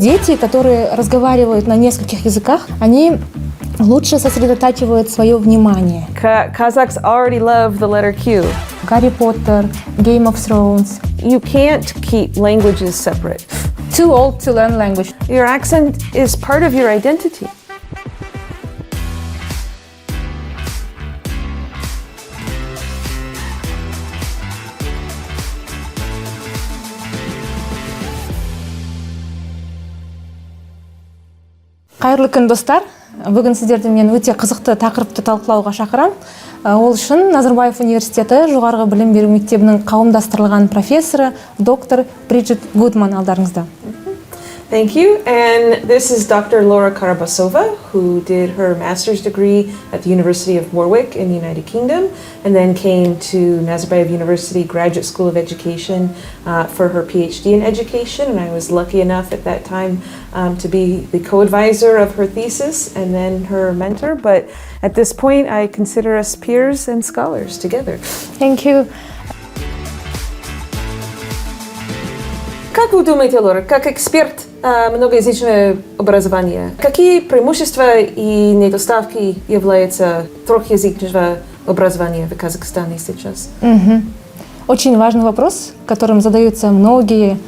дети, которые разговаривают на нескольких языках, они лучше сосредотачивают свое внимание. Kazakhs already love the letter Q. Гарри Поттер, Game of Thrones. You can't keep languages separate. Too old to learn language. Your accent is part of your identity. Қайырлы күн, достар. Бүгін сіздерді мен өте қызықты тақырыпты талқылауға шақырам. Ол үшін Назарбаев университеті жоғарғы білім беру мектебінің қауымдастырылған профессоры доктор Бриджит Гудман алдарыңызда. Thank you. And this is Dr. Laura Karabassova, who did her master's degree at the University of Warwick in the United Kingdom, and then came to Nazarbayev University Graduate School of Education for her PhD in education. And I was lucky enough at that time to be the co-advisor of her thesis and then her mentor. But at this point, I consider us peers and scholars together. Thank you. Как вы думаете, Лора, как эксперт многоязычное образование, какие преимущества и недостатки являются трехязычного образования в Казахстане сейчас? Очень важный вопрос, которым задаются многие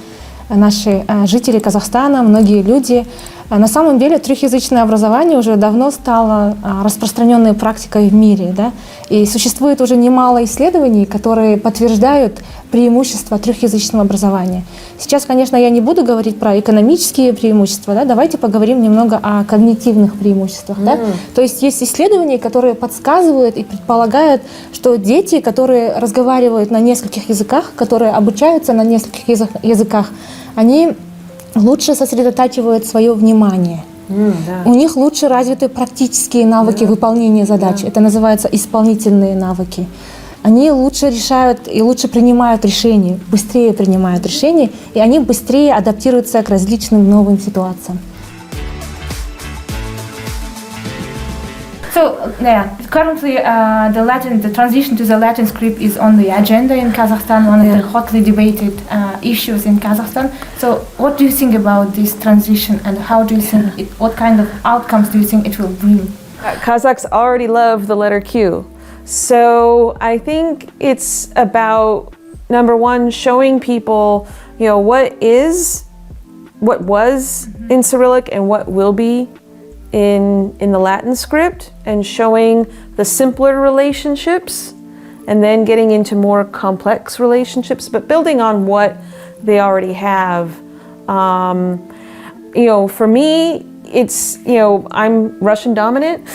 наши жители Казахстана, многие люди. На самом деле трехязычное образование уже давно стало распространенной практикой в мире, да? И существует уже немало исследований, которые подтверждают преимущества трехязычного образования. Сейчас, конечно, я не буду говорить про экономические преимущества, да? Давайте поговорим немного о когнитивных преимуществах. Да? То есть есть исследования, которые подсказывают и предполагают, что дети, которые разговаривают на нескольких языках, которые обучаются на нескольких языках, они лучше сосредотачивают свое внимание. У них лучше развиты практические навыки выполнения задач. Это называется исполнительные навыки. Они лучше решают и лучше принимают решения, быстрее принимают решения, и они быстрее адаптируются к различным новым ситуациям. So, currently the transition to the Latin script is on the agenda in Kazakhstan, one of the hotly debated issues in Kazakhstan. So, what do you think about this transition, and how do you think what kind of outcomes do you think it will bring? Kazakhs already love the letter Q. So, I think it's about, number one, showing people, what was in Cyrillic and what will be in the Latin script, and showing the simpler relationships and then getting into more complex relationships, but building on what they already have. For me, it's, I'm Russian dominant,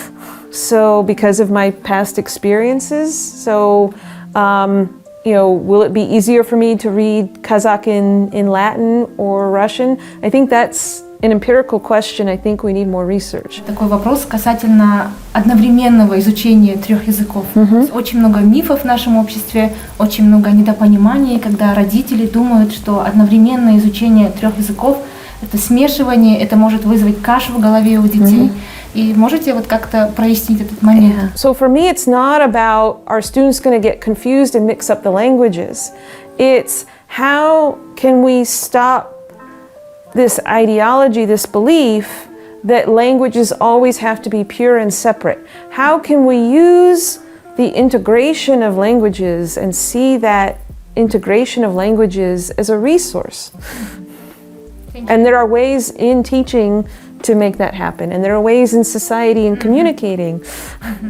so because of my past experiences, so will it be easier for me to read Kazakh in Latin or Russian? I think that's an empirical question. I think we need more research. Такой вопрос касательно одновременного изучения трех языков. Очень много мифов в нашем обществе, очень много недопониманий, когда родители думают, что одновременное изучение трех языков — это смешивание, это может вызвать кашу в голове у детей. И можете как-то прояснить этот момент? So for me, it's not about our students going to get confused and mix up the languages. It's how can we stop this ideology, this belief that languages always have to be pure and separate. How can we use the integration of languages and see that integration of languages as a resource? And there are ways in teaching to make that happen. And there are ways in society in communicating.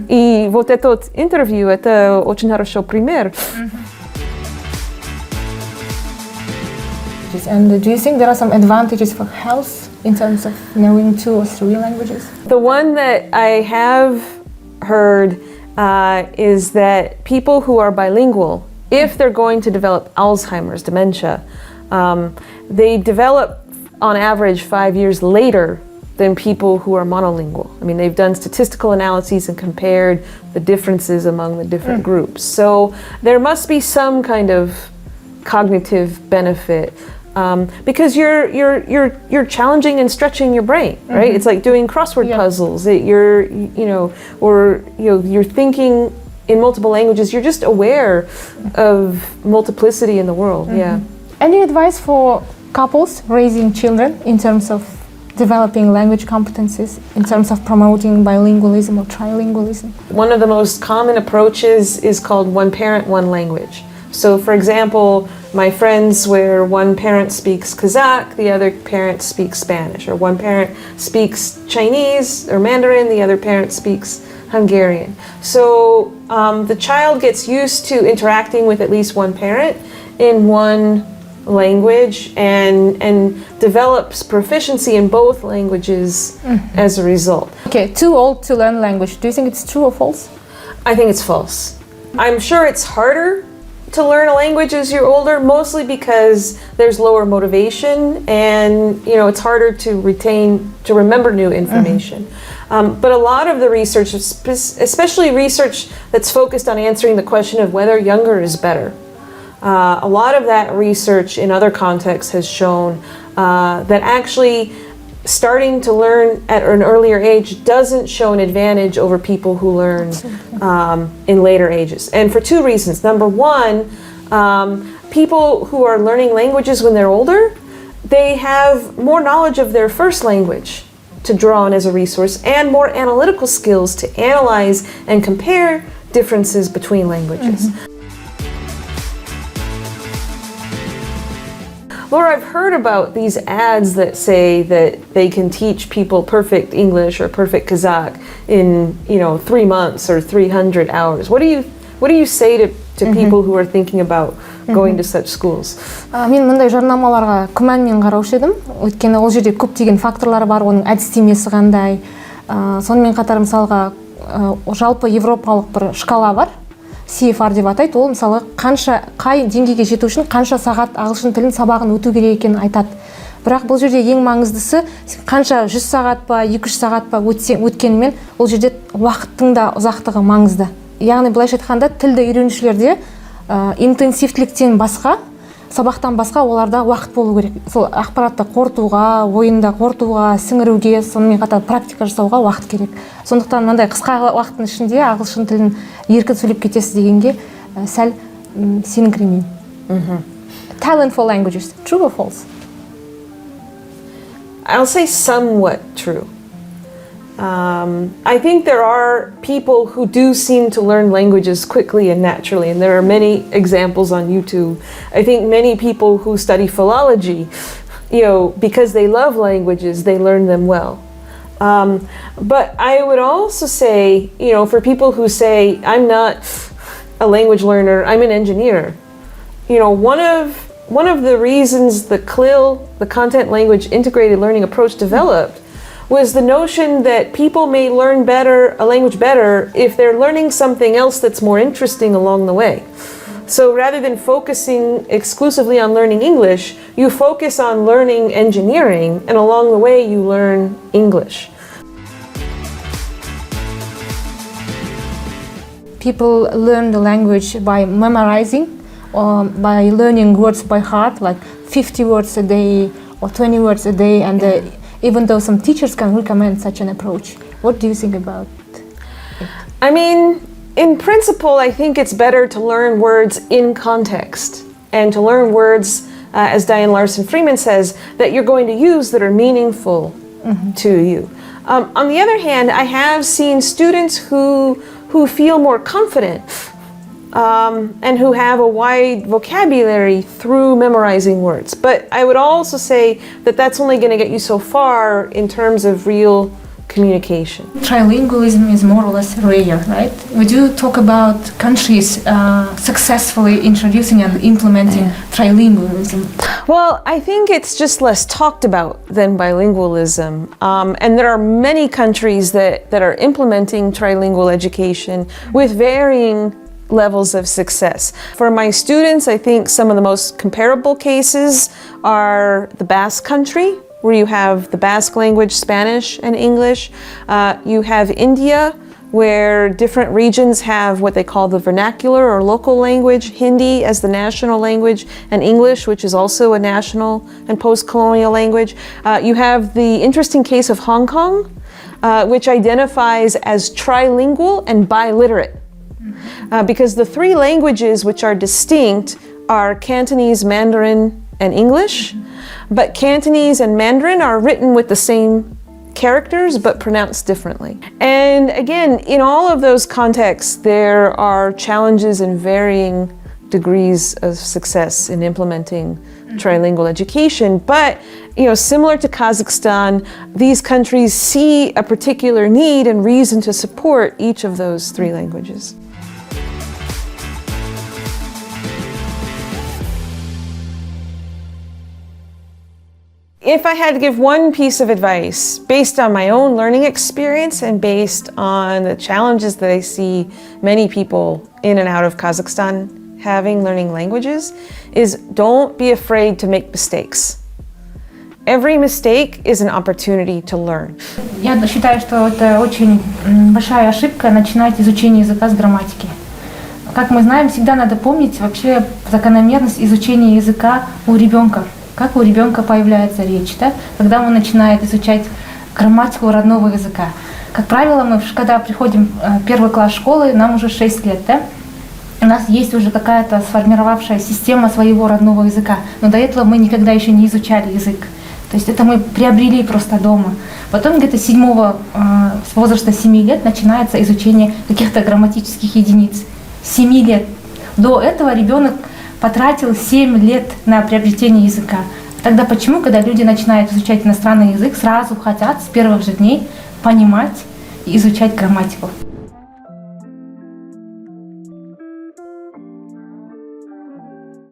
И вот этот интервью, это очень хороший пример. And do you think there are some advantages for health in terms of knowing 2 or 3 languages? The one that I have heard is that people who are bilingual, if they're going to develop Alzheimer's, dementia, they develop on average 5 years later than people who are monolingual. I mean, they've done statistical analyses and compared the differences among the different groups. So there must be some kind of cognitive benefit. Because you're challenging and stretching your brain, right? It's like doing crossword puzzles. You're thinking in multiple languages. You're just aware of multiplicity in the world. Any advice for couples raising children in terms of developing language competencies in terms of promoting bilingualism or trilingualism? One of the most common approaches is called one parent, one language. So for example, my friends where one parent speaks Kazakh, the other parent speaks Spanish, or one parent speaks Chinese or Mandarin, the other parent speaks Hungarian. So the child gets used to interacting with at least one parent in one language and develops proficiency in both languages as a result. Okay, too old to learn language. Do you think it's true or false? I think it's false. I'm sure it's harder to learn a language as you're older, mostly because there's lower motivation and it's harder to remember new information. But a lot of the research, especially research that's focused on answering the question of whether younger is better, a lot of that research in other contexts has shown that actually starting to learn at an earlier age doesn't show an advantage over people who learn in later ages. And for two reasons. Number one, people who are learning languages when they're older, they have more knowledge of their first language to draw on as a resource and more analytical skills to analyze and compare differences between languages. Laura, I've heard about these ads that say that they can teach people perfect English or perfect Kazakh in 3 months or 300 hours. What do you say to people who are thinking about going to such schools? Мен мындай жарнамаларға күмәнмен қараушы едім. Өйткені ол жерде көптеген факторлар бар, оның әдістемесі қандай. Сонымен қатар мысалға жалпы европалық бір шкала бар. CFR деп атайды. Ол мысалы қай деңгейге жету үшін қанша сағат ағылшын тілін сабағын өту керек екенін айтады. Бірақ бұл жерде ең маңыздысы қанша 100 сағат па, 200 сағат па өткенімен ол жерде уақыттың да ұзақтығы маңызды. Яғни былайша айтқанда тілді үйренушілерде интенсивтіліктен басқа, сабақтан басқа оларда уақыт болу керек. Сол ақпаратты қорытуға, ойында қорытуға, сіңіруге, сонымен қатар практика жасауға уақыт керек. Сондықтан мынандай қысқа уақыттың ішінде ағылшын тілін еркін сөйлеп кетесіз дегенге сәл сеніңкіремеймін. Talent for languages, true or false? I'll say somewhat true. I think there are people who do seem to learn languages quickly and naturally, and there are many examples on YouTube. I think many people who study philology, because they love languages, they learn them well. But I would also say, for people who say, I'm not a language learner, I'm an engineer, one of the reasons the CLIL, the Content Language Integrated Learning Approach, developed was the notion that people may learn a language better if they're learning something else that's more interesting along the way. So rather than focusing exclusively on learning English, you focus on learning engineering, and along the way you learn English. People learn the language by memorizing or by learning words by heart, like 50 words a day or 20 words a day, and even though some teachers can recommend such an approach. What do you think about it? I mean, in principle, I think it's better to learn words in context and to learn words, as Diane Larson Freeman says, that you're going to use that are meaningful to you. On the other hand, I have seen students who feel more confident and who have a wide vocabulary through memorizing words. But I would also say that that's only going to get you so far in terms of real communication. Trilingualism is more or less rare, right? We do talk about countries successfully introducing and implementing trilingualism. Well, I think it's just less talked about than bilingualism. And there are many countries that are implementing trilingual education with varying levels of success. For my students, I think some of the most comparable cases are the Basque Country, where you have the Basque language, Spanish and English. You have India, where different regions have what they call the vernacular or local language, Hindi as the national language, and English, which is also a national and post-colonial language. You have the interesting case of Hong Kong, which identifies as trilingual and biliterate. Because the three languages which are distinct are Cantonese, Mandarin, and English, but Cantonese and Mandarin are written with the same characters but pronounced differently. And again, in all of those contexts, there are challenges and varying degrees of success in implementing trilingual education. But similar to Kazakhstan, these countries see a particular need and reason to support each of those three languages. If I had to give one piece of advice based on my own learning experience and based on the challenges that I see many people in and out of Kazakhstan having learning languages, is don't be afraid to make mistakes. Every mistake is an opportunity to learn. Я считаю, что это очень большая ошибка начинать изучение языка с грамматики. Как мы знаем, всегда надо помнить вообще закономерность изучения языка у ребенка. Как у ребенка появляется речь, да? Когда он начинает изучать грамматику родного языка. Как правило, мы, когда приходим в первый класс школы, нам уже 6 лет, да? У нас есть уже какая-то сформировавшая система своего родного языка, но до этого мы никогда еще не изучали язык. То есть это мы приобрели просто дома. Потом где-то с возраста 7 лет начинается изучение каких-то грамматических единиц. 7 лет. До этого ребенок потратил 7 лет на приобретение языка. Тогда почему, когда люди начинают изучать иностранный язык, сразу хотят с первых же дней понимать и изучать грамматику?